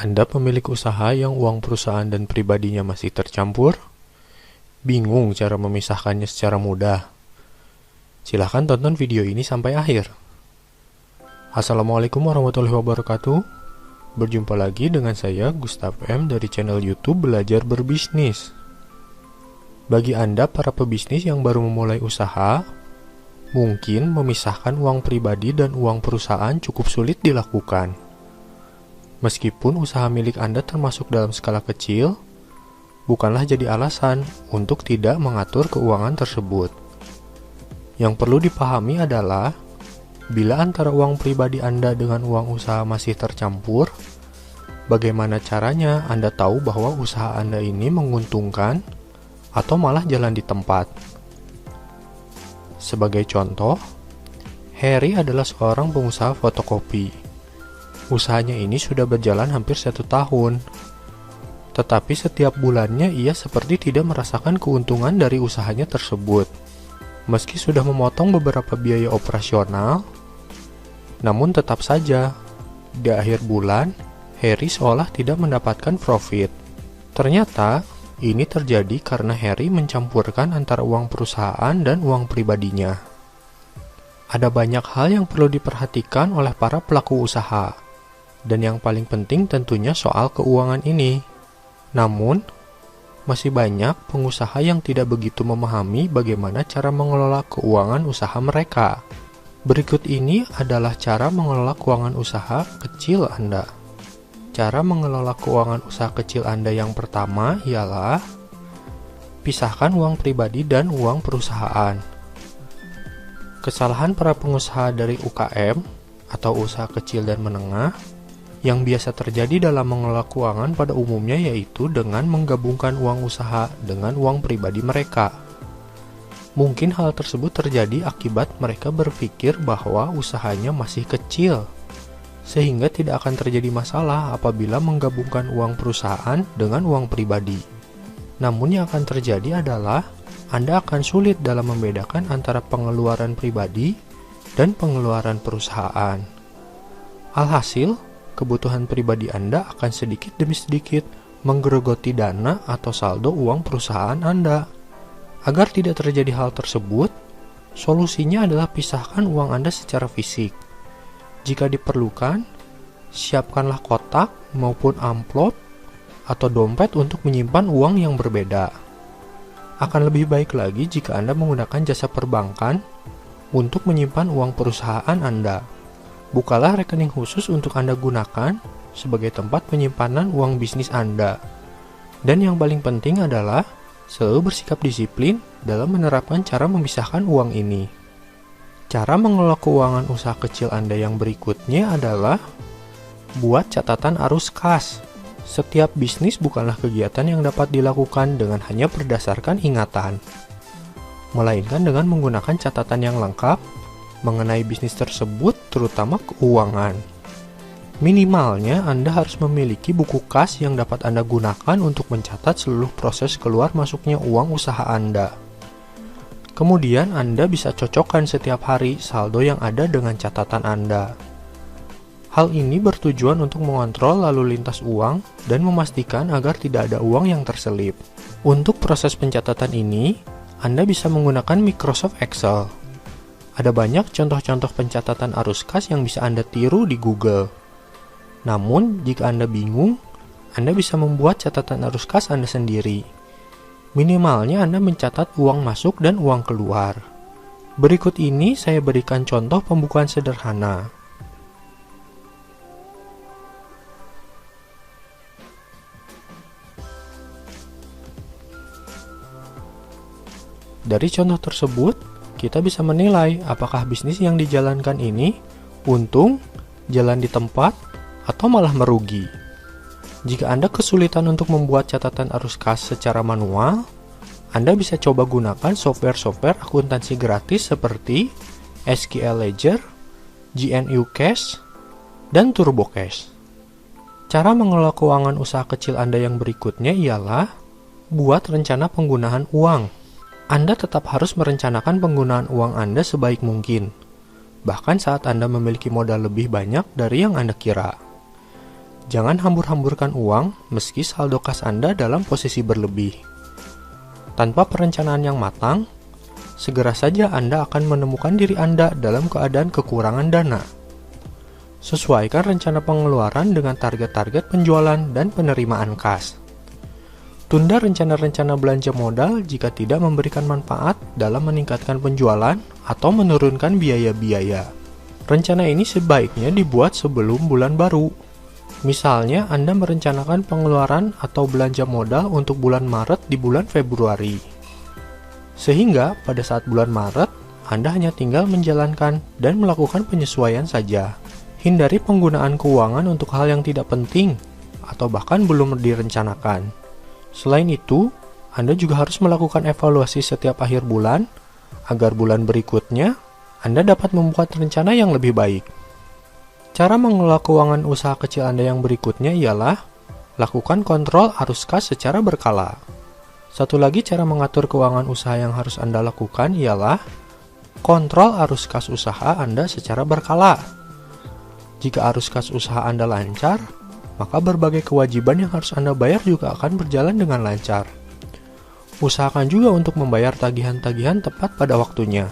Anda pemilik usaha yang uang perusahaan dan pribadinya masih tercampur? Bingung cara memisahkannya secara mudah? Silahkan tonton video ini sampai akhir. Assalamualaikum warahmatullahi wabarakatuh. Berjumpa lagi dengan saya, Gustaf M. dari channel YouTube Belajar Berbisnis. Bagi Anda para pebisnis yang baru memulai usaha, mungkin memisahkan uang pribadi dan uang perusahaan cukup sulit dilakukan. Meskipun usaha milik Anda termasuk dalam skala kecil, bukanlah jadi alasan untuk tidak mengatur keuangan tersebut. Yang perlu dipahami adalah, bila antara uang pribadi Anda dengan uang usaha masih tercampur, bagaimana caranya Anda tahu bahwa usaha Anda ini menguntungkan atau malah jalan di tempat? Sebagai contoh, Harry adalah seorang pengusaha fotokopi. Usahanya ini sudah berjalan hampir 1 tahun. Tetapi setiap bulannya ia seperti tidak merasakan keuntungan dari usahanya tersebut. Meski sudah memotong beberapa biaya operasional, namun tetap saja, di akhir bulan, Harry seolah tidak mendapatkan profit. Ternyata, ini terjadi karena Harry mencampurkan antara uang perusahaan dan uang pribadinya. Ada banyak hal yang perlu diperhatikan oleh para pelaku usaha. Dan yang paling penting tentunya soal keuangan ini. Namun, masih banyak pengusaha yang tidak begitu memahami bagaimana cara mengelola keuangan usaha mereka. Berikut ini adalah cara mengelola keuangan usaha kecil Anda. Cara mengelola keuangan usaha kecil Anda yang pertama ialah pisahkan uang pribadi dan uang perusahaan. Kesalahan para pengusaha dari UKM atau usaha kecil dan menengah yang biasa terjadi dalam mengelola keuangan pada umumnya yaitu dengan menggabungkan uang usaha dengan uang pribadi mereka. Mungkin hal tersebut terjadi akibat mereka berpikir bahwa usahanya masih kecil, sehingga tidak akan terjadi masalah apabila menggabungkan uang perusahaan dengan uang pribadi. Namun yang akan terjadi adalah Anda akan sulit dalam membedakan antara pengeluaran pribadi dan pengeluaran perusahaan. Alhasil, kebutuhan pribadi Anda akan sedikit demi sedikit menggerogoti dana atau saldo uang perusahaan Anda. Agar tidak terjadi hal tersebut, solusinya adalah pisahkan uang Anda secara fisik. Jika diperlukan, siapkanlah kotak maupun amplop atau dompet untuk menyimpan uang yang berbeda. Akan lebih baik lagi jika Anda menggunakan jasa perbankan untuk menyimpan uang perusahaan Anda. Bukalah rekening khusus untuk Anda gunakan sebagai tempat penyimpanan uang bisnis Anda. Dan yang paling penting adalah selalu bersikap disiplin dalam menerapkan cara memisahkan uang ini. Cara mengelola keuangan usaha kecil Anda yang berikutnya adalah buat catatan arus kas. Setiap bisnis bukanlah kegiatan yang dapat dilakukan dengan hanya berdasarkan ingatan, melainkan dengan menggunakan catatan yang lengkap mengenai bisnis tersebut, terutama keuangan. Minimalnya, Anda harus memiliki buku kas yang dapat Anda gunakan untuk mencatat seluruh proses keluar masuknya uang usaha Anda. Kemudian, Anda bisa cocokkan setiap hari saldo yang ada dengan catatan Anda. Hal ini bertujuan untuk mengontrol lalu lintas uang dan memastikan agar tidak ada uang yang terselip. Untuk proses pencatatan ini, Anda bisa menggunakan Microsoft Excel. Ada banyak contoh-contoh pencatatan arus kas yang bisa Anda tiru di Google. Namun, jika Anda bingung, Anda bisa membuat catatan arus kas Anda sendiri. Minimalnya Anda mencatat uang masuk dan uang keluar. Berikut ini saya berikan contoh pembukuan sederhana. Dari contoh tersebut, kita bisa menilai apakah bisnis yang dijalankan ini untung, jalan di tempat, atau malah merugi. Jika Anda kesulitan untuk membuat catatan arus kas secara manual, Anda bisa coba gunakan software-software akuntansi gratis seperti SQL Ledger, GNU Cash, dan TurboCash. Cara mengelola keuangan usaha kecil Anda yang berikutnya ialah buat rencana penggunaan uang. Anda tetap harus merencanakan penggunaan uang Anda sebaik mungkin, bahkan saat Anda memiliki modal lebih banyak dari yang Anda kira. Jangan hambur-hamburkan uang meski saldo kas Anda dalam posisi berlebih. Tanpa perencanaan yang matang, segera saja Anda akan menemukan diri Anda dalam keadaan kekurangan dana. Sesuaikan rencana pengeluaran dengan target-target penjualan dan penerimaan kas. Tunda rencana-rencana belanja modal jika tidak memberikan manfaat dalam meningkatkan penjualan atau menurunkan biaya-biaya. Rencana ini sebaiknya dibuat sebelum bulan baru. Misalnya, Anda merencanakan pengeluaran atau belanja modal untuk bulan Maret di bulan Februari. Sehingga pada saat bulan Maret, Anda hanya tinggal menjalankan dan melakukan penyesuaian saja. Hindari penggunaan keuangan untuk hal yang tidak penting atau bahkan belum direncanakan. Selain itu, Anda juga harus melakukan evaluasi setiap akhir bulan agar bulan berikutnya Anda dapat membuat rencana yang lebih baik. Cara mengelola keuangan usaha kecil Anda yang berikutnya ialah lakukan kontrol arus kas secara berkala. Satu lagi cara mengatur keuangan usaha yang harus Anda lakukan ialah kontrol arus kas usaha Anda secara berkala. Jika arus kas usaha Anda lancar, maka berbagai kewajiban yang harus Anda bayar juga akan berjalan dengan lancar. Usahakan juga untuk membayar tagihan-tagihan tepat pada waktunya.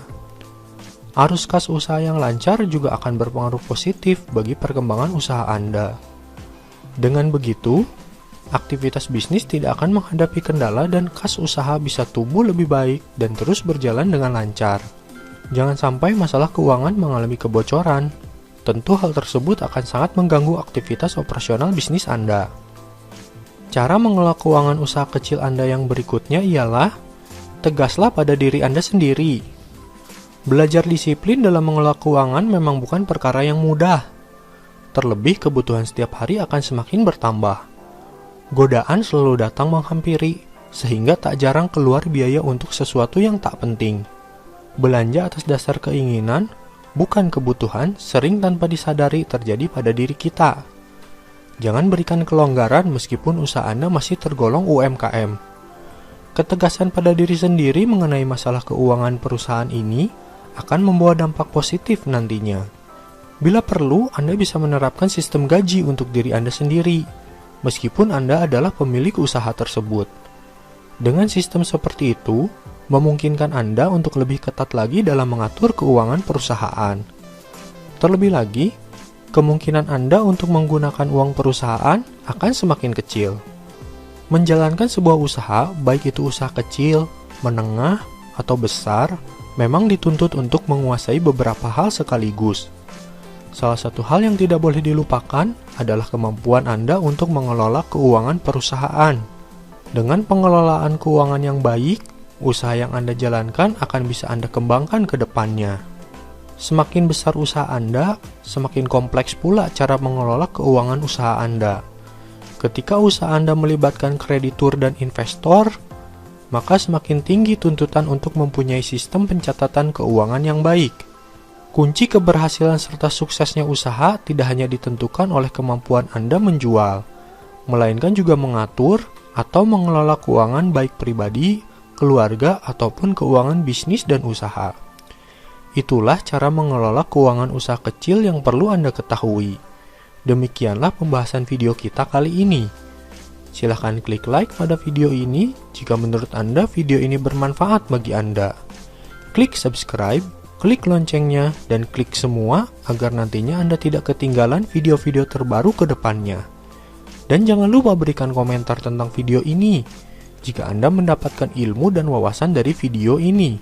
Arus kas usaha yang lancar juga akan berpengaruh positif bagi perkembangan usaha Anda. Dengan begitu, aktivitas bisnis tidak akan menghadapi kendala dan kas usaha bisa tumbuh lebih baik dan terus berjalan dengan lancar. Jangan sampai masalah keuangan mengalami kebocoran. Tentu hal tersebut akan sangat mengganggu aktivitas operasional bisnis Anda. Cara mengelola keuangan usaha kecil Anda yang berikutnya ialah tegaslah pada diri Anda sendiri. Belajar disiplin dalam mengelola keuangan memang bukan perkara yang mudah. Terlebih kebutuhan setiap hari akan semakin bertambah. Godaan selalu datang menghampiri, sehingga tak jarang keluar biaya untuk sesuatu yang tak penting. Belanja atas dasar keinginan bukan kebutuhan sering tanpa disadari terjadi pada diri kita. Jangan berikan kelonggaran meskipun usaha Anda masih tergolong UMKM. Ketegasan pada diri sendiri mengenai masalah keuangan perusahaan ini akan membawa dampak positif nantinya. Bila perlu, Anda bisa menerapkan sistem gaji untuk diri Anda sendiri, meskipun Anda adalah pemilik usaha tersebut. Dengan sistem seperti itu, memungkinkan Anda untuk lebih ketat lagi dalam mengatur keuangan perusahaan. Terlebih lagi, kemungkinan Anda untuk menggunakan uang perusahaan akan semakin kecil. Menjalankan sebuah usaha, baik itu usaha kecil, menengah, atau besar, memang dituntut untuk menguasai beberapa hal sekaligus. Salah satu hal yang tidak boleh dilupakan adalah kemampuan Anda untuk mengelola keuangan perusahaan. Dengan pengelolaan keuangan yang baik, usaha yang Anda jalankan akan bisa Anda kembangkan ke depannya. Semakin besar usaha Anda, semakin kompleks pula cara mengelola keuangan usaha Anda. Ketika usaha Anda melibatkan kreditur dan investor, maka semakin tinggi tuntutan untuk mempunyai sistem pencatatan keuangan yang baik. Kunci keberhasilan serta suksesnya usaha tidak hanya ditentukan oleh kemampuan Anda menjual, melainkan juga mengatur atau mengelola keuangan baik pribadi, keluarga, ataupun keuangan bisnis dan usaha. Itulah cara mengelola keuangan usaha kecil yang perlu Anda ketahui. Demikianlah pembahasan video kita kali ini. Silahkan klik like pada video ini jika menurut Anda video ini bermanfaat bagi Anda. Klik subscribe, klik loncengnya, dan klik semua agar nantinya Anda tidak ketinggalan video-video terbaru ke depannya. Dan jangan lupa berikan komentar tentang video ini jika Anda mendapatkan ilmu dan wawasan dari video ini.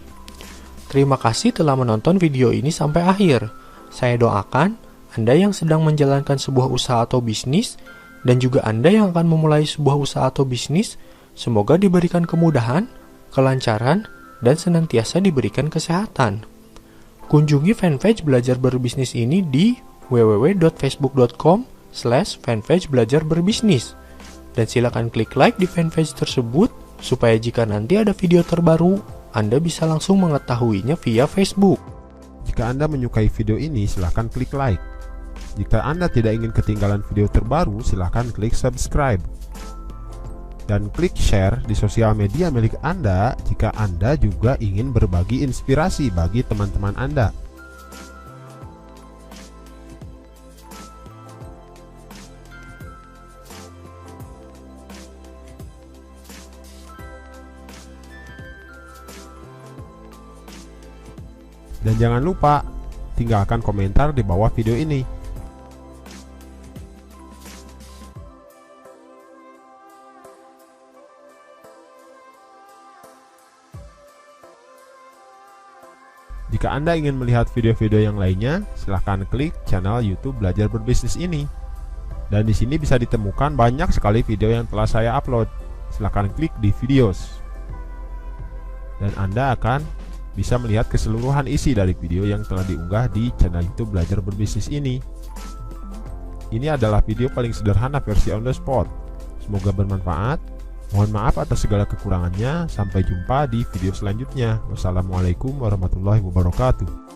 Terima kasih telah menonton video ini sampai akhir. Saya doakan Anda yang sedang menjalankan sebuah usaha atau bisnis, dan juga Anda yang akan memulai sebuah usaha atau bisnis, semoga diberikan kemudahan, kelancaran, dan senantiasa diberikan kesehatan. Kunjungi fanpage Belajar Berbisnis ini di www.facebook.com/fanpage belajar berbisnis. Dan silakan klik like di fanpage tersebut supaya jika nanti ada video terbaru, Anda bisa langsung mengetahuinya via Facebook. Jika Anda menyukai video ini, silakan klik like. Jika Anda tidak ingin ketinggalan video terbaru, silakan klik subscribe. Dan klik share di sosial media milik Anda jika Anda juga ingin berbagi inspirasi bagi teman-teman Anda. Dan jangan lupa tinggalkan komentar di bawah video ini. Jika Anda ingin melihat video-video yang lainnya, silahkan klik channel YouTube Belajar Berbisnis ini. Dan di sini bisa ditemukan banyak sekali video yang telah saya upload. Silahkan klik di videos. Dan Anda akan bisa melihat keseluruhan isi dari video yang telah diunggah di channel YouTube Belajar Berbisnis ini. Ini adalah video paling sederhana versi on the spot. Semoga bermanfaat. Mohon maaf atas segala kekurangannya. Sampai jumpa di video selanjutnya. Wassalamualaikum warahmatullahi wabarakatuh.